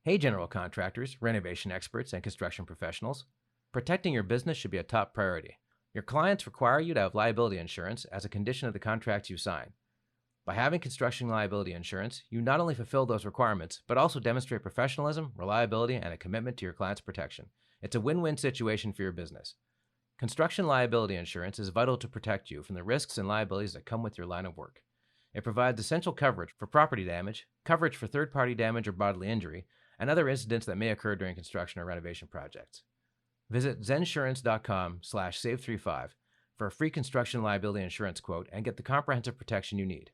Hey, general contractors, renovation experts, and construction professionals. Protecting your business should be a top priority. Your clients require you to have liability insurance as a condition of the contracts you sign. By having construction liability insurance, you not only fulfill those requirements, but also demonstrate professionalism, reliability, and a commitment to your client's protection. It's a win-win situation for your business. Construction liability insurance is vital to protect you from the risks and liabilities that come with your line of work. It provides essential coverage for property damage, coverage for third-party damage or bodily injury, and other incidents that may occur during construction or renovation projects. Visit zensurance.com/save35 for a free construction liability insurance quote and get the comprehensive protection you need.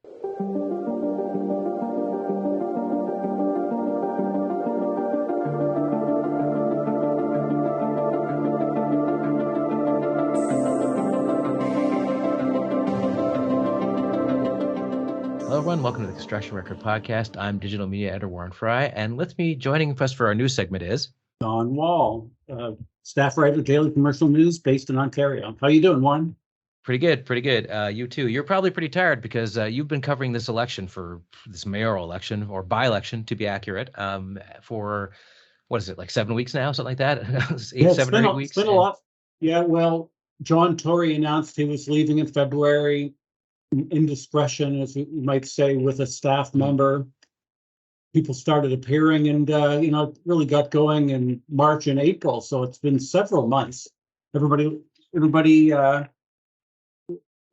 Hello, everyone. Welcome to the Construction Record Podcast. I'm digital media editor Warren Frey, and with me joining us for our news segment is Don Wall, staff writer, Daily Commercial News, based in Ontario. How you doing, Warren? Pretty good. You too. You're probably pretty tired because you've been covering this election, for this mayoral election, or by-election to be accurate, for, what is it, like 7 weeks now, something like that? Seven or 8 weeks. It's been a lot. Yeah, well, John Tory announced he was leaving in February, indiscretion, as you might say, with a staff member. People started appearing and, it really got going in March and April. So it's been several months. Everybody, it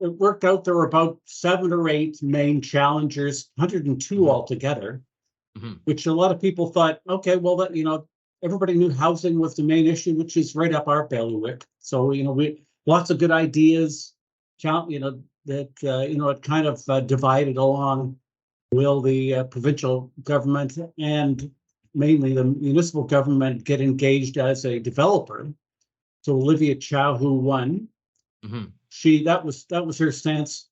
worked out there were about 7 or 8 main challengers, 102 altogether, which a lot of people thought, okay, well, that, everybody knew housing was the main issue, which is right up our bailiwick. So, we lots of good ideas, it kind of divided along. Will the provincial government and mainly the municipal government get engaged as a developer? So Olivia Chow, who won, that was her stance.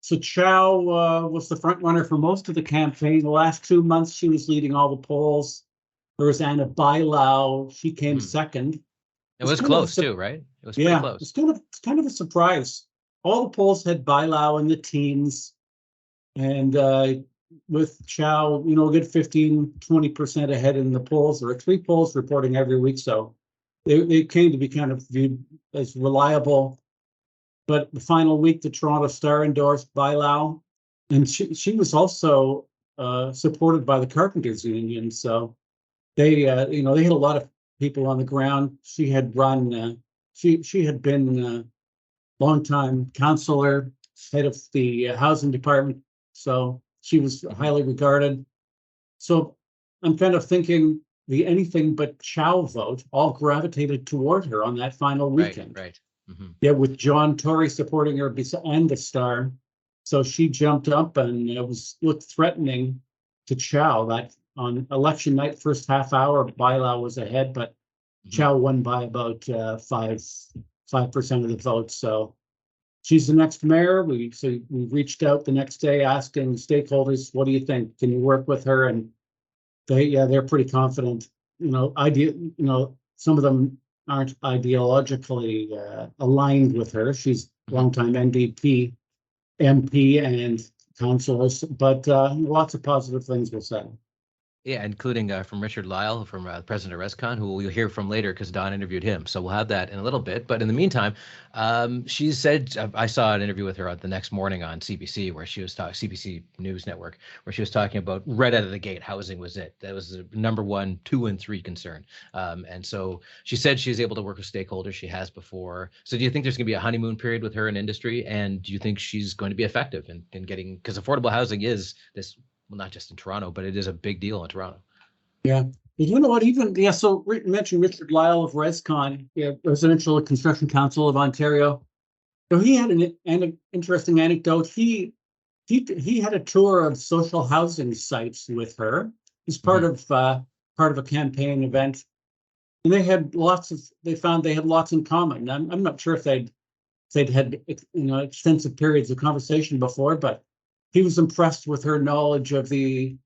So Chow was the front runner for most of the campaign. The last 2 months, she was leading all the polls. There was Anna Bailao. She came second. It was close too, right? It was pretty close. It's kind of a surprise. All the polls had Bailao in the teens, and with Chow, a good 15-20% ahead in the polls. There are 3 polls reporting every week, so they came to be kind of viewed as reliable. But the final week, the Toronto Star endorsed Bailao, and she was also supported by the Carpenters Union. So they had a lot of people on the ground. She had run. She had been longtime councillor, head of the housing department. So she was highly regarded. So I'm kind of thinking the anything but Chow vote all gravitated toward her on that final weekend. Right. Yeah, with John Tory supporting her and the Star. So she jumped up and it looked threatening to Chow. That on election night, first half hour, Bailao was ahead, but Chow won by about 5% of the vote. So she's the next mayor. We reached out the next day asking stakeholders, what do you think? Can you work with her? And they're pretty confident. Some of them aren't ideologically aligned with her. She's a longtime NDP MP and councillors, but lots of positive things were said. Yeah, including from Richard Lyall, from president of RESCON, who we'll hear from later because Don interviewed him. So we'll have that in a little bit. But in the meantime, she said, I saw an interview with her the next morning on CBC, where she was talking, CBC News Network, where she was talking about right out of the gate, housing was it. That was the number 1, 2, and 3 concern. And so she said she's able to work with stakeholders. She has before. So do you think there's going to be a honeymoon period with her in industry? And do you think she's going to be effective in getting, because affordable housing is this, well, not just in Toronto, but it is a big deal in Toronto. Yeah. You know what? So mentioned Richard Lyall of RESCON, Residential Construction Council of Ontario. So he had an interesting anecdote. He had a tour of social housing sites with her. It's part of a campaign event, and they found they had lots in common. I'm not sure if they'd had extensive periods of conversation before, but he was impressed with her knowledge of the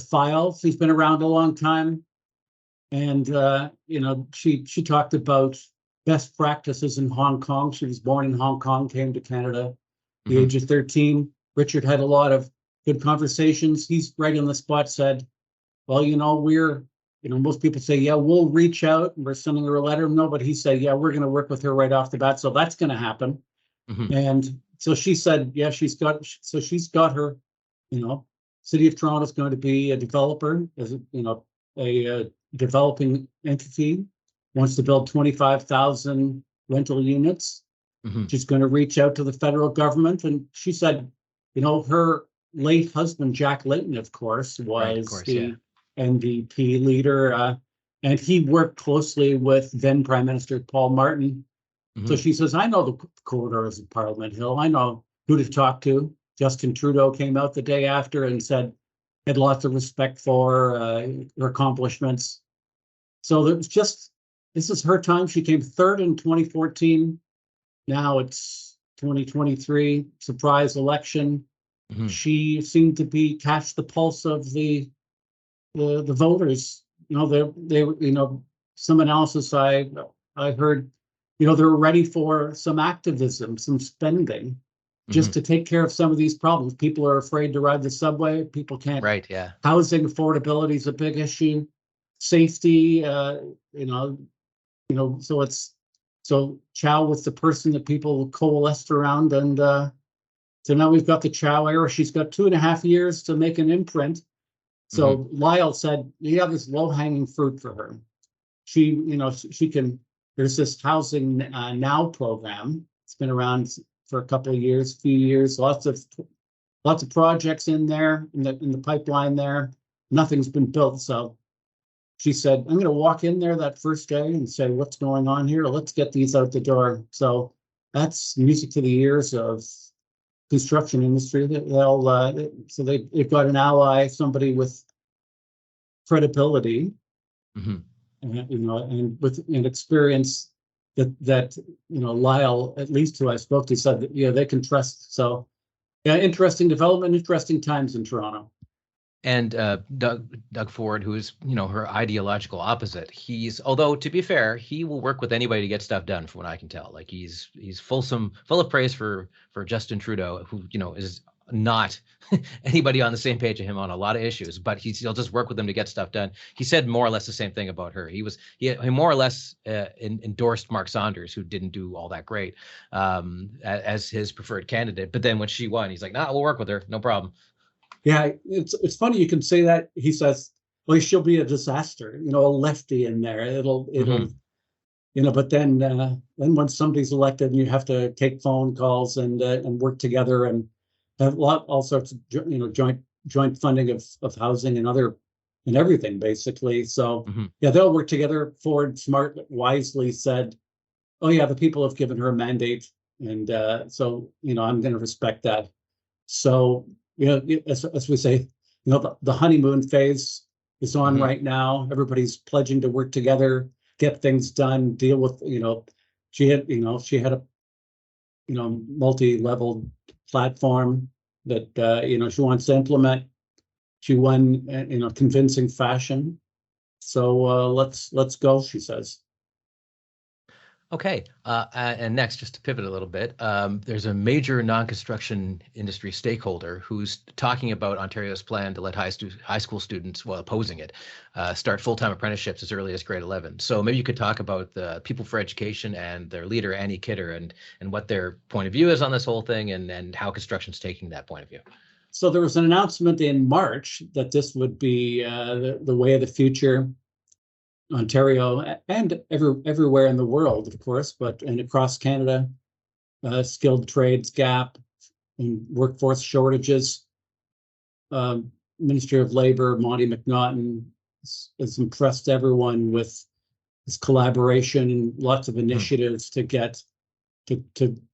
files. He's been around a long time, and she talked about best practices in Hong Kong. She was born in Hong Kong, came to Canada at the age of 13. Richard had a lot of good conversations. He's right on the spot said, well, most people say, yeah, we'll reach out and we're sending her a letter. No, but he said, yeah, we're going to work with her right off the bat. So that's going to happen. Mhm. And so she said, yeah, she's got her, City of Toronto is going to be a developer, a developing entity, wants to build 25,000 rental units. Mhm. She's going to reach out to the federal government. And she said, her late husband, Jack Layton, of course, Right, of was course, yeah. the NDP leader. And he worked closely with then Prime Minister Paul Martin. So Mhm. she says, I know the corridors of Parliament Hill. I know who to talk to. Justin Trudeau came out the day after and said, had lots of respect for her accomplishments. So this is her time. She came third in 2014. Now it's 2023, surprise election. Mhm. She seemed to catch the pulse of the voters. Some analysis I heard, they're ready for some activism, some spending, just Mhm. to take care of some of these problems. People are afraid to ride the subway. People can't. Right, yeah. Housing affordability is a big issue. Safety, so Chow was the person that people coalesced around, and so now we've got the Chow era. She's got 2.5 years to make an imprint. Mhm. So Lyall said, "You have this low-hanging fruit for her. She can." There's this housing now program. It's been around for a couple of years, few years. Lots of projects in there in the pipeline there. Nothing's been built, so she said, I'm going to walk in there that first day and say, what's going on here? Let's get these out the door. So that's music to the ears of construction industry. They've got an ally, somebody with credibility, Mhm. and with an experience that Lyall, at least who I spoke to, said that they can trust. So yeah, interesting development, interesting times in Toronto. And Doug Ford, who is her ideological opposite, although to be fair, he will work with anybody to get stuff done, from what I can tell. Like he's full of praise for Justin Trudeau, who is not anybody on the same page as him on a lot of issues, but he'll just work with them to get stuff done. He said more or less the same thing about her. He more or less endorsed Mark Saunders, who didn't do all that great, as his preferred candidate. But then when she won, he's like, nah, we'll work with her, no problem. Yeah, it's funny you can say that. He says, well, she'll be a disaster, a lefty in there. It'll but then when somebody's elected and you have to take phone calls and work together and have all sorts of joint funding of housing and everything basically. So Mhm. yeah, they'll work together. Ford smart wisely said, oh yeah, the people have given her a mandate, and so I'm going to respect that. So, as we say, the honeymoon phase is on Mhm. right now. Everybody's pledging to work together, get things done, deal with, she had a, multi-level platform that, she wants to implement. She won, convincing fashion. So let's go, she says. Okay, and next, just to pivot a little bit, there's a major non-construction industry stakeholder who's talking about Ontario's plan to let high school students, while opposing it, start full-time apprenticeships as early as grade 11. So maybe you could talk about the People for Education and their leader, Annie Kidder, and what their point of view is on this whole thing, and how construction's taking that point of view. So there was an announcement in March that this would be the way of the future. Ontario and everywhere in the world, of course, and across Canada, skilled trades gap and workforce shortages. Ministry of Labor, Monty McNaughton, has impressed everyone with his collaboration and lots of initiatives to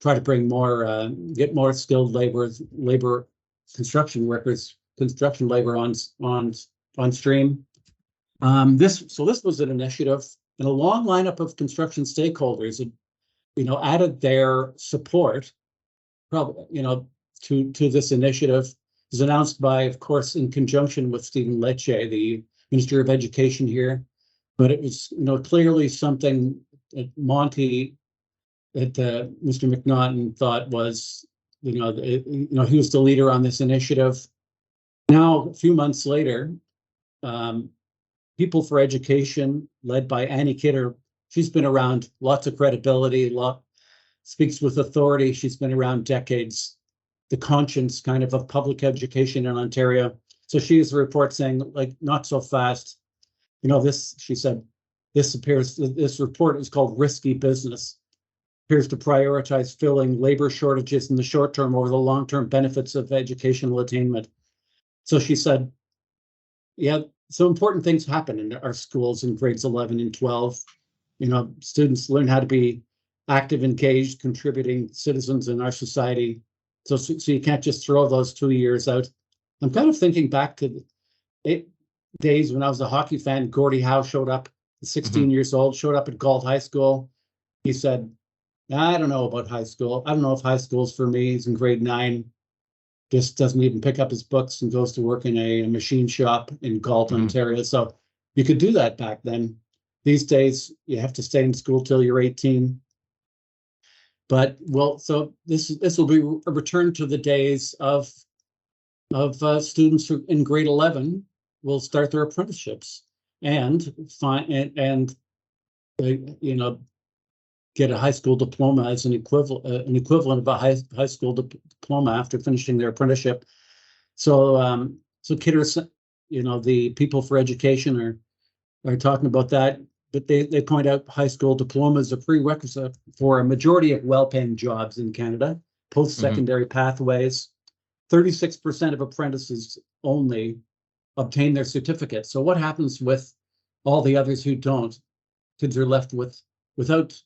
try to bring get more skilled labor, construction workers, construction labor on stream. This was an initiative, and a long lineup of construction stakeholders had, added their support, probably, to this initiative. It was announced by, of course, in conjunction with Stephen Lecce, the Minister of Education here. But it was, clearly something that Mr. McNaughton thought was, he was the leader on this initiative. Now, a few months later, People for Education, led by Annie Kidder. She's been around, lots of credibility, speaks with authority. She's been around decades, the conscience kind of public education in Ontario. So she has a report saying, like, not so fast. She said, this report is called Risky Business. Appears to prioritize filling labor shortages in the short term over the long-term benefits of educational attainment. So she said, yeah, so important things happen in our schools in grades 11 and 12. Students learn how to be active, engaged, contributing citizens in our society. So you can't just throw those 2 years out. I'm kind of thinking back to the days when I was a hockey fan. Gordie Howe showed up, 16 years old, showed up at Galt High School. He said, I don't know about high school. I don't know if high school's for me. He's in grade 9. Just doesn't even pick up his books and goes to work in a machine shop in Galt, Ontario. So you could do that back then. These days, you have to stay in school till you're 18. But so this will be a return to the days of students who in grade 11 will start their apprenticeships and get a high school diploma as an equivalent of a high school diploma after finishing their apprenticeship. So Kidder, the People for Education are talking about that, but they point out high school diploma is a prerequisite for a majority of well-paying jobs in Canada, post-secondary pathways. 36% of apprentices only obtain their certificate. So what happens with all the others who don't? Kids are left without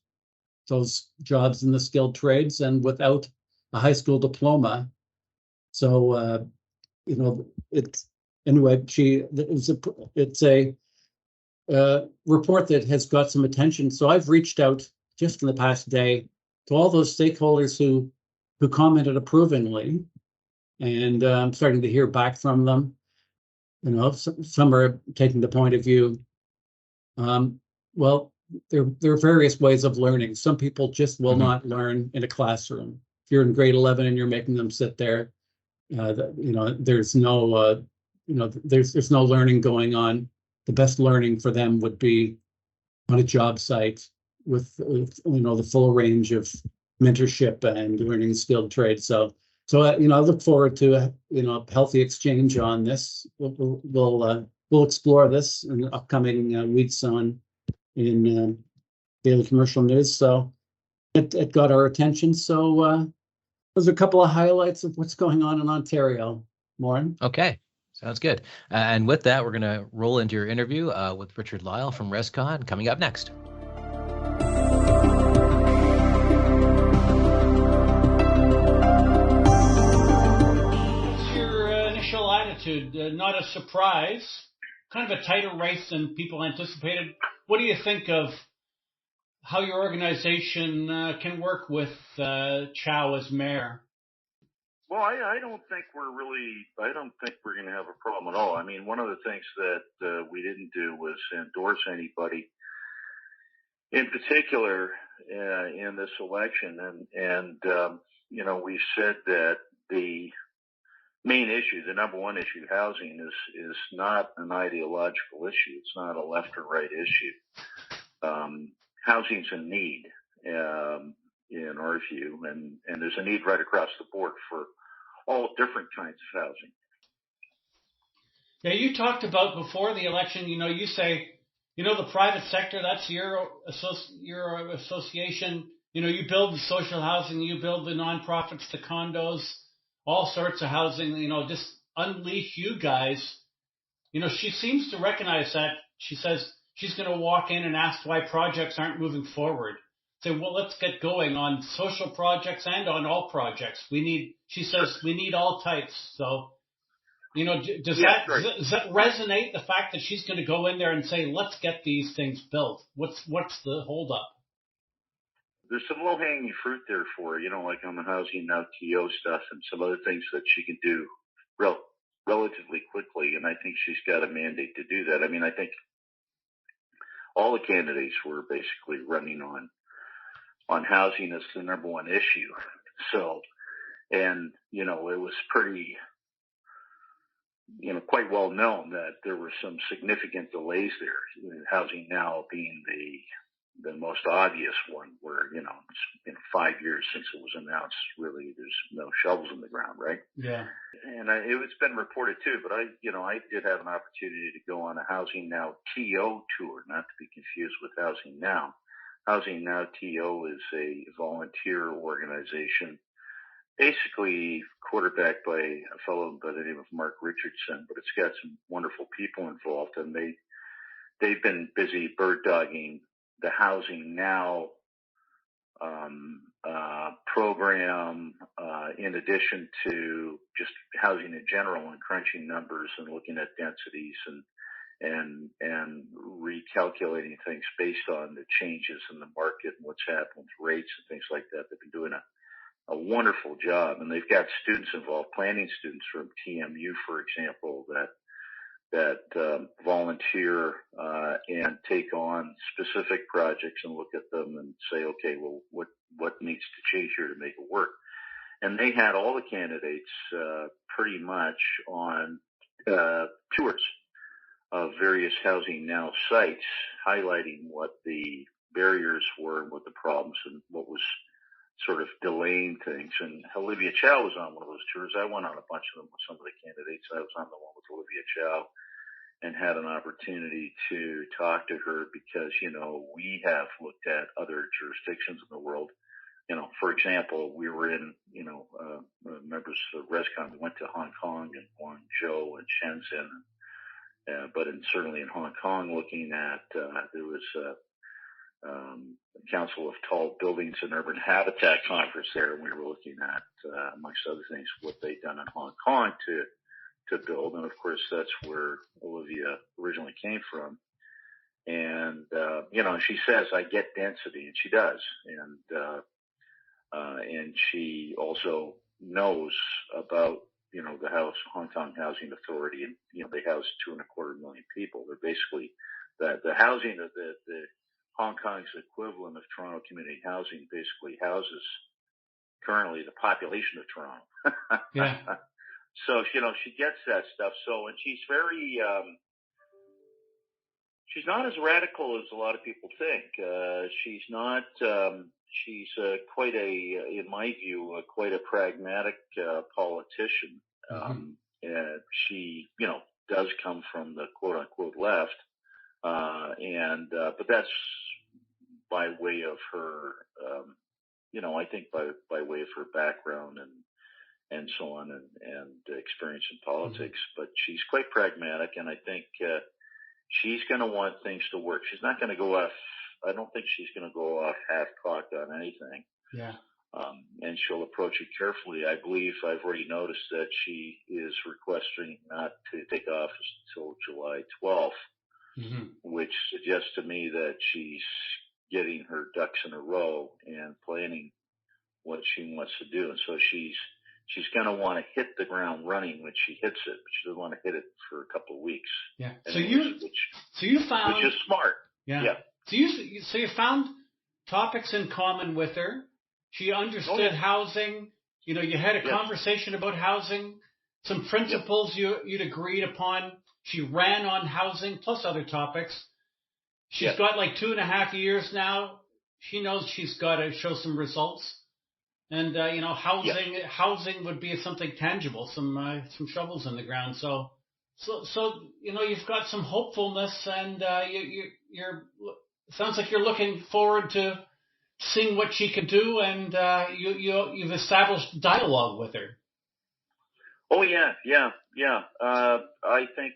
those jobs in the skilled trades and without a high school diploma. So, it's a report that has got some attention. So I've reached out just in the past day to all those stakeholders who commented approvingly, and I'm starting to hear back from them. Some are taking the point of view. Well, there are various ways of learning. Some people just will not learn in a classroom. If you're in grade 11 and you're making them sit there, there's no there's no learning going on. The best learning for them would be on a job site with the full range of mentorship and learning skilled trades. So I look forward to healthy exchange on this. We'll explore this in the upcoming weeks in Daily Commercial News. So it got our attention. So there's a couple of highlights of what's going on in Ontario. Warren? Okay, sounds good. And with that, we're going to roll into your interview with Richard Lyall from RESCON coming up next. What's your initial attitude? Not a surprise, kind of a tighter race than people anticipated. What do you think of how your organization can work with Chow as mayor? Well, I don't think we're going to have a problem at all. I mean, one of the things that we didn't do was endorse anybody in particular in this election. And we said that the main issue, the number one issue, housing, is not an ideological issue. It's not a left or right issue. Housing's a need, in our view, and there's a need right across the board for all different kinds of housing. Yeah, you talked about before the election, you say, the private sector, that's your association. You build the social housing, you build the nonprofits, the condos, all sorts of housing, just unleash you guys. She seems to recognize that. She says she's going to walk in and ask why projects aren't moving forward. Say, well, let's get going on social projects and on all projects. She says we need all types. So, does that resonate, the fact that she's going to go in there and say, let's get these things built? What's the holdup? There's some low-hanging fruit there for her, like on the housing now TO stuff and some other things that she can do relatively quickly. And I think she's got a mandate to do that. I mean, I think all the candidates were basically running on housing as the number one issue. So, and, it was pretty quite well known that there were some significant delays there. Housing Now being the most obvious one, where it's been 5 years since it was announced. Really, there's no shovels in the ground, right? Yeah. And it's been reported too, but I did have an opportunity to go on a Housing Now TO tour, not to be confused with Housing Now. Housing Now TO is a volunteer organization, basically quarterbacked by a fellow by the name of Mark Richardson, but it's got some wonderful people involved, and they've been busy bird dogging the Housing Now program, in addition to just housing in general, and crunching numbers and looking at densities and recalculating things based on the changes in the market and what's happened with rates and things like that. They've been doing a wonderful job, and they've got students involved, planning students from TMU, for example, that volunteer and take on specific projects and look at them and say, okay, well, what needs to change here to make it work? And they had all the candidates pretty much on tours of various Housing Now sites, highlighting what the barriers were and what the problems and what was sort of delaying things. And Olivia Chow was on one of those tours. I went on a bunch of them with some of the candidates. I was on the one with Olivia Chow and had an opportunity to talk to her because, we have looked at other jurisdictions in the world. For example, we were in, members of RESCON. We went to Hong Kong and Guangzhou and Shenzhen. But certainly in Hong Kong, looking at, there was Council of Tall Buildings and Urban Habitat conference there, and we were looking at, amongst other things, what they'd done in Hong Kong to build. And of course, that's where Olivia originally came from. And, she says, I get density, and she does. And she also knows about, the Hong Kong Housing Authority, and, they house 2.25 million people. They're basically the housing of the Hong Kong's equivalent of Toronto Community Housing basically houses currently the population of Toronto. Yeah. So, she gets that stuff. So, and she's very, she's not as radical as a lot of people think. She's not, she's quite in my view, quite a pragmatic politician. She, does come from the quote unquote left. But that's by way of her, I think by way of her background and so on and experience in politics. But she's quite pragmatic, and I think she's going to want things to work. She's not going to go off. I don't think she's going to go off half-cocked on anything. Yeah. And she'll approach it carefully. I believe I've already noticed that she is requesting not to take office until July 12th, which suggests to me that she's getting her ducks in a row and planning what she wants to do. And so she's going to want to hit the ground running when she hits it, but she doesn't want to hit it for a couple of weeks. Yeah. So you found, which is smart. Yeah. So you found topics in common with her. She understood housing. You had a conversation about housing, some principles you'd agreed upon. She ran on housing plus other topics. She's got like 2.5 years now. She knows she's got to show some results. And, housing would be something tangible, some shovels in the ground. So, you've got some hopefulness, and, you're sounds like you're looking forward to seeing what she can do, and, you've established dialogue with her. Oh, yeah. I think,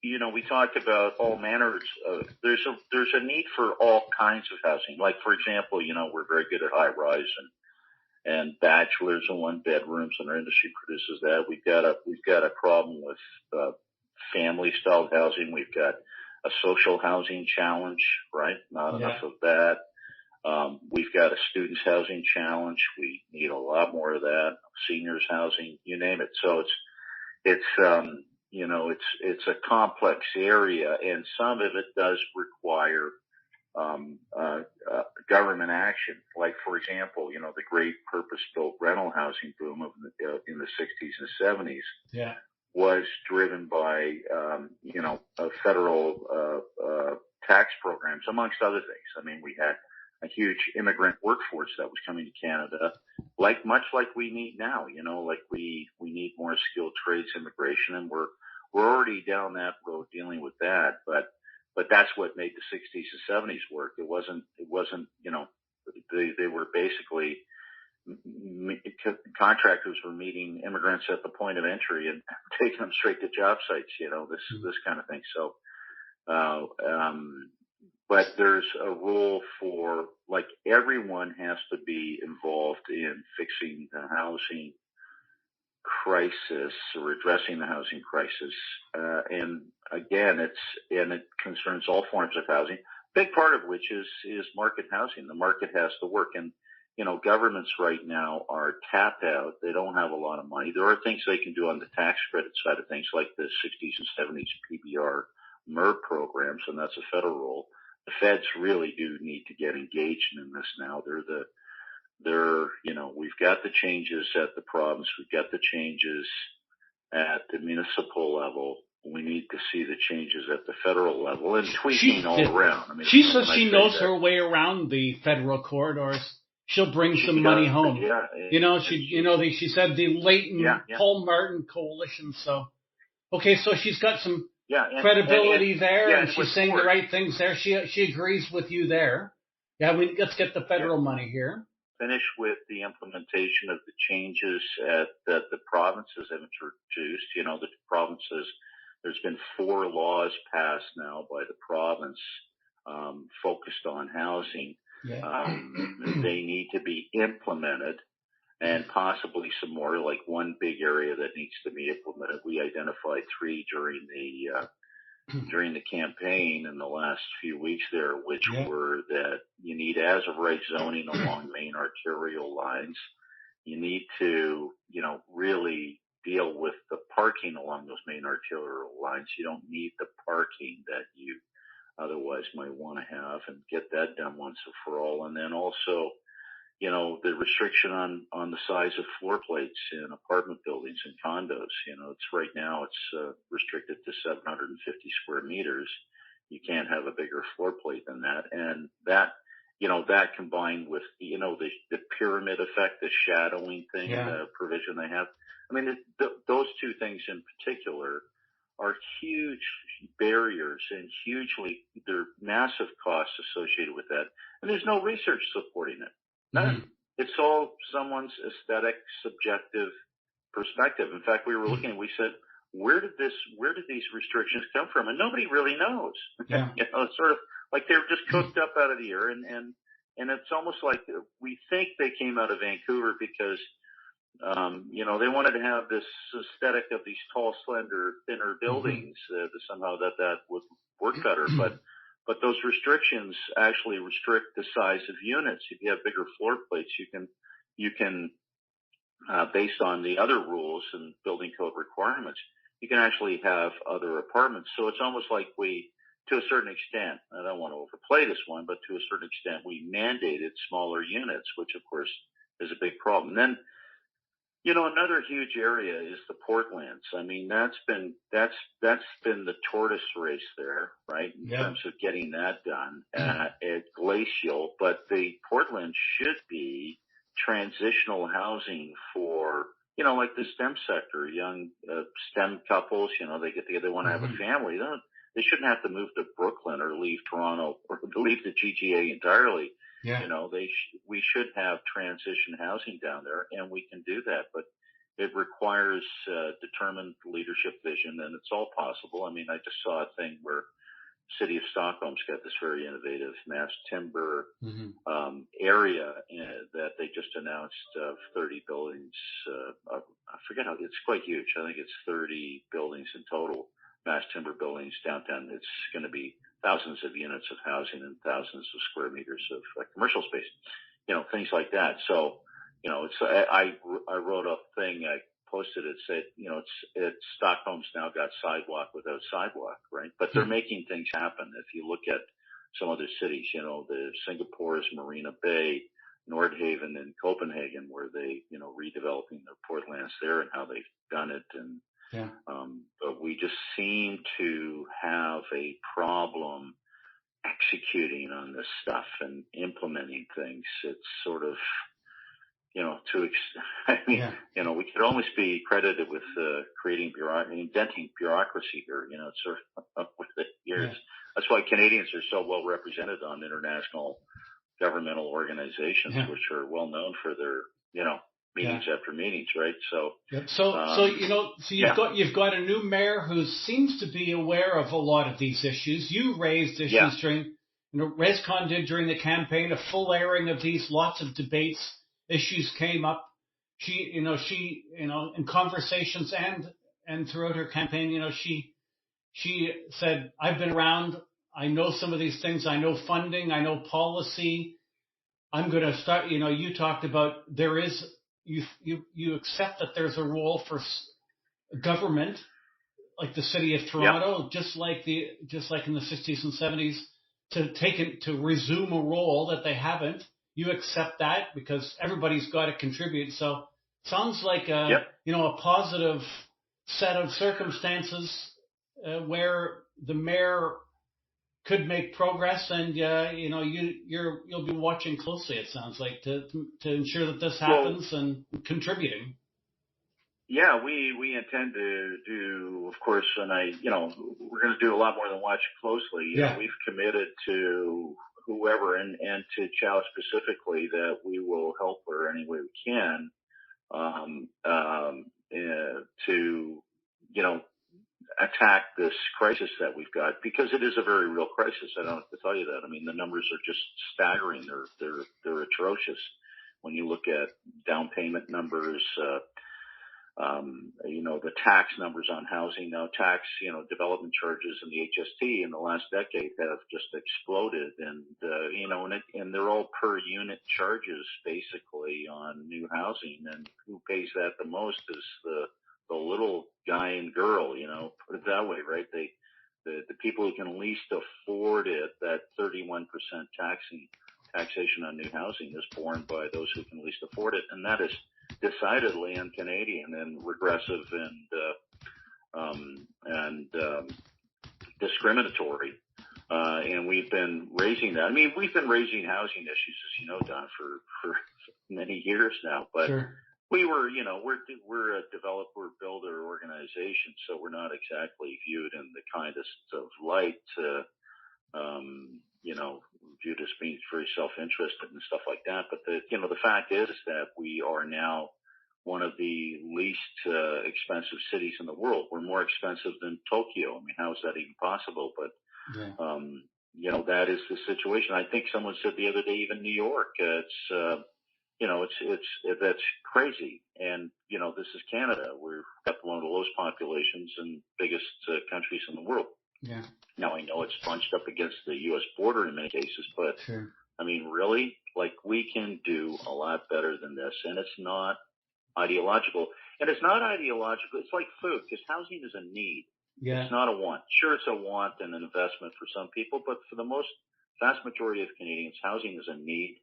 we talked about all manners of, there's a need for all kinds of housing. Like, for example, we're very good at high rise and bachelors and one bedrooms, and our industry produces that. We've got a problem with family style housing. We've got a social housing challenge, right? Not enough of that. We've got a students housing challenge. We need a lot more of that. Seniors housing, you name it. So it's a complex area, and some of it does require government action. Like, for example, the great purpose-built rental housing boom in the 60s and 70s was driven by, federal tax programs, amongst other things. I mean, we had a huge immigrant workforce that was coming to Canada, much like we need now. Like we need more skilled trades immigration, and we're already down that road dealing with that. But that's what made the 60s and 70s work. It wasn't. They were basically, contractors were meeting immigrants at the point of entry and taking them straight to job sites, this kind of thing. So, but there's a role for, like, everyone has to be involved in fixing the housing crisis or addressing the housing crisis. And again, it concerns all forms of housing, big part of which is market housing. The market has to work. And, governments right now are tapped out. They don't have a lot of money. There are things they can do on the tax credit side of things, like the 60s and 70s PBR MERB programs, and that's a federal role. The feds really do need to get engaged in this now. We've got the changes at the province. We've got the changes at the municipal level. We need to see the changes at the federal level and tweaking all around. I mean, she says she knows her way around the federal corridors. She'll bring some money home. Yeah, she said the Leighton Paul Martin coalition. So, okay, so she's got some credibility there, and she's saying the right things there. She agrees with you there. Yeah, let's get the federal money here. Finish with the implementation of the changes that the provinces have introduced. The provinces, there's been 4 laws passed now by the province focused on housing. Yeah. They need to be implemented, and possibly some more, like one big area that needs to be implemented. We identified 3 during the campaign in the last few weeks there, which were that you need as of right zoning along main arterial lines. You need to, really deal with the parking along those main arterial lines. You don't need the parking that you otherwise might want to have, and get that done once and for all. And then also, the restriction on the size of floor plates in apartment buildings and condos. It's right now it's restricted to 750 square meters. You can't have a bigger floor plate than that. And that, that combined with, the pyramid effect, the shadowing thing, provision they have. I mean, those 2 things in particular are huge barriers, and there are massive costs associated with that. And there's no research supporting it. None. It's all someone's aesthetic, subjective perspective. In fact, we were looking, we said, where did these restrictions come from? And nobody really knows. Yeah. It's sort of like they're just cooked up out of the air. And it's almost like we think they came out of Vancouver because, they wanted to have this aesthetic of these tall, slender, thinner buildings, somehow that would work better. But those restrictions actually restrict the size of units. If you have bigger floor plates, you can, based on the other rules and building code requirements, you can actually have other apartments. So it's almost like we, to a certain extent, I don't want to overplay this one, but to a certain extent, we mandated smaller units, which of course is a big problem. And then, another huge area is the Portlands. I mean, that's been the tortoise race there, right? In terms of getting that done at Glacial. But the Portland should be transitional housing for, like the STEM sector, young STEM couples. They get together, they want to have a family. They shouldn't have to move to Brooklyn or leave Toronto or leave the GTA entirely. Yeah. We should have transition housing down there, and we can do that, but it requires determined leadership vision, and it's all possible. I mean, I just saw a thing where City of Stockholm's got this very innovative mass timber area that they just announced of 30 buildings. I forget how, it's quite huge. I think it's 30 buildings in total, mass timber buildings downtown. It's going to be thousands of units of housing and thousands of square meters of commercial space, things like that. So, I wrote a thing, I posted it, said, it's Stockholm's now got sidewalk without sidewalk, right? But they're making things happen. If you look at some other cities, the Singapore's Marina Bay, Nordhaven, and Copenhagen, where they, redeveloping their portlands there and how they've done it. And Yeah. But we just seem to have a problem executing on this stuff and implementing things. It's sort of, we could almost be credited with inventing bureaucracy here. It's sort of with the years. Yeah. That's why Canadians are so well represented on international governmental organizations, which are well known for their, meetings after meetings, right? So, you've got a new mayor who seems to be aware of a lot of these issues. You raised issues during, RESCON did during the campaign, a full airing of these, lots of debates, issues came up. She in conversations and throughout her campaign, she said, I've been around. I know some of these things. I know funding. I know policy. I'm going to start, you talked about you accept that there's a role for government, like the city of Toronto, just like in the 60s and 70s, to resume a role that they haven't. You accept that because everybody's got to contribute. So sounds like a positive set of circumstances where the mayor could make progress, and you'll be watching closely. It sounds like to ensure that this happens and contributing. Yeah, we intend to do, of course, and we're going to do a lot more than watch closely. We've committed to whoever and to Chow specifically that we will help her any way we can to attack this crisis that we've got, because it is a very real crisis. I don't have to tell you that. I mean, the numbers are just staggering. They're atrocious when you look at down payment numbers, the tax numbers on housing now, development charges in the HST in the last decade have just exploded, and they're all per unit charges basically on new housing, and who pays that the most is the little guy and girl, put it that way, right? The people who can least afford it, that 31% taxation on new housing is borne by those who can least afford it, and that is decidedly un-Canadian and regressive and discriminatory. And we've been raising that. I mean, we've been raising housing issues, as you know, Don, for many years now. But we're a developer builder organization, so we're not exactly viewed in the kindest of light. Viewed as being very self-interested and stuff like that. But the fact is that we are now one of the least expensive cities in the world. We're more expensive than Tokyo. I mean, how is that even possible? But that is the situation. I think someone said the other day, even New York, that's crazy. And this is Canada. We've got one of the lowest populations and biggest countries in the world. Yeah. Now, I know it's bunched up against the U.S. border in many cases, but I mean, really, we can do a lot better than this, and it's not ideological. And it's not ideological. It's like food, because housing is a need. Yeah. It's not a want. Sure, it's a want and an investment for some people, but for the vast majority of Canadians, housing is a need,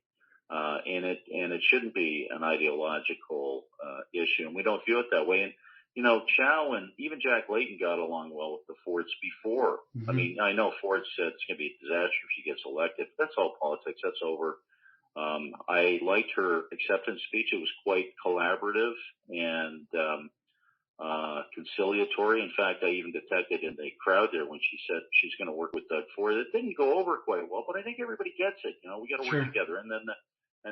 and it shouldn't be an ideological issue, and we don't view it that way. And Chow and even Jack Layton got along well with the Fords before. Mm-hmm. I mean, I know Ford said it's going to be a disaster if she gets elected. But that's all politics. That's over. I liked her acceptance speech. It was quite collaborative and conciliatory. In fact, I even detected in the crowd there when she said she's going to work with Doug Ford. It didn't go over quite well, but I think everybody gets it. We got to work together. And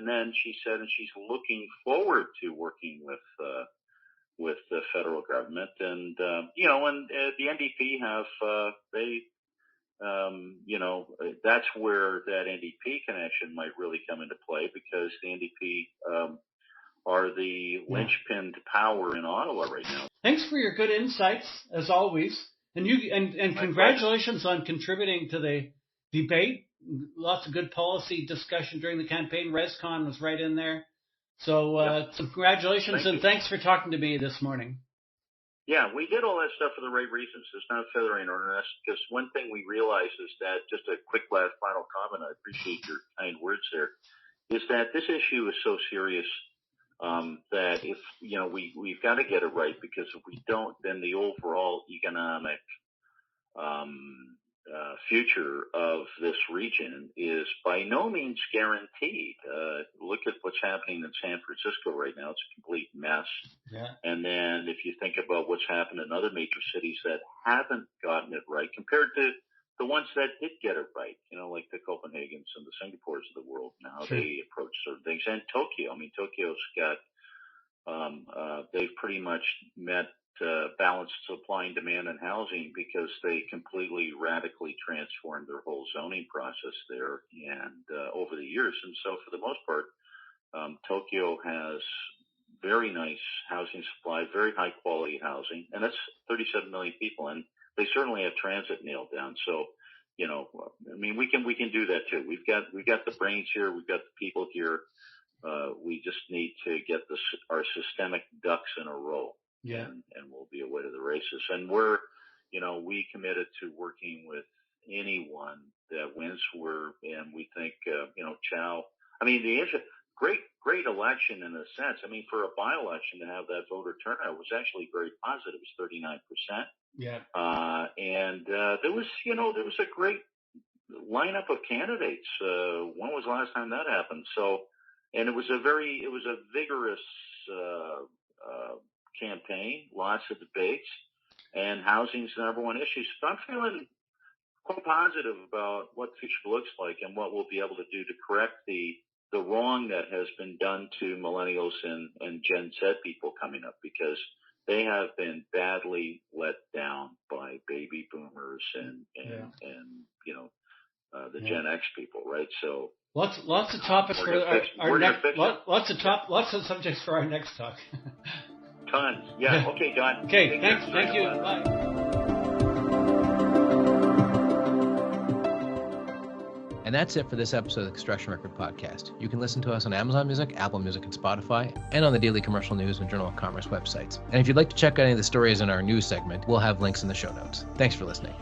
then she said, and she's looking forward to working with the federal government, and the NDP have that's where that NDP connection might really come into play, because the NDP are the linchpin to power in Ottawa right now. Thanks for your good insights, as always, and congratulations on contributing to the debate. Lots of good policy discussion during the campaign. RESCON was right in there. So congratulations, and thanks for talking to me this morning. Yeah, we did all that stuff for the right reasons. It's not feathering our nest, because one thing we realize is that, just a quick last final comment, I appreciate your kind words there, is that this issue is so serious that if, we've got to get it right, because if we don't, then the overall economic future of this region is by no means guaranteed. Look at what's happening in San Francisco right now. It's a complete mess. Yeah. And then if you think about what's happened in other major cities that haven't gotten it right compared to the ones that did get it right, like the Copenhagens and the Singapores of the world, and how they approach certain things. And Tokyo. I mean, Tokyo's got, they've pretty much met balanced supply and demand in housing because they completely radically transformed their whole zoning process there and over the years. And so for the most part, Tokyo has very nice housing supply, very high quality housing, and that's 37 million people, and they certainly have transit nailed down. So, we can do that too. We've got the brains here, we've got the people here. We just need to get our systemic ducks in a row. Yeah. And we'll be away to the races. And we committed to working with anyone that wins. And we think, Chow, great election in a sense. I mean, for a by-election to have that voter turnout was actually very positive. It was 39%. Yeah. And there was a great lineup of candidates. When was the last time that happened? So, and it was a vigorous campaign, lots of debates, and housing's the number one issue. So I'm feeling quite positive about what the future looks like and what we'll be able to do to correct the wrong that has been done to millennials and Gen Z people coming up, because they have been badly let down by baby boomers and the Gen X people, right? So lots of topics for our next. Lots of subjects for our next talk. Tons. Yeah. Okay, Don. Okay. Thank you. Bye. And that's it for this episode of the Construction Record Podcast. You can listen to us on Amazon Music, Apple Music, and Spotify, and on the Daily Commercial News and Journal of Commerce websites. And if you'd like to check out any of the stories in our news segment, we'll have links in the show notes. Thanks for listening.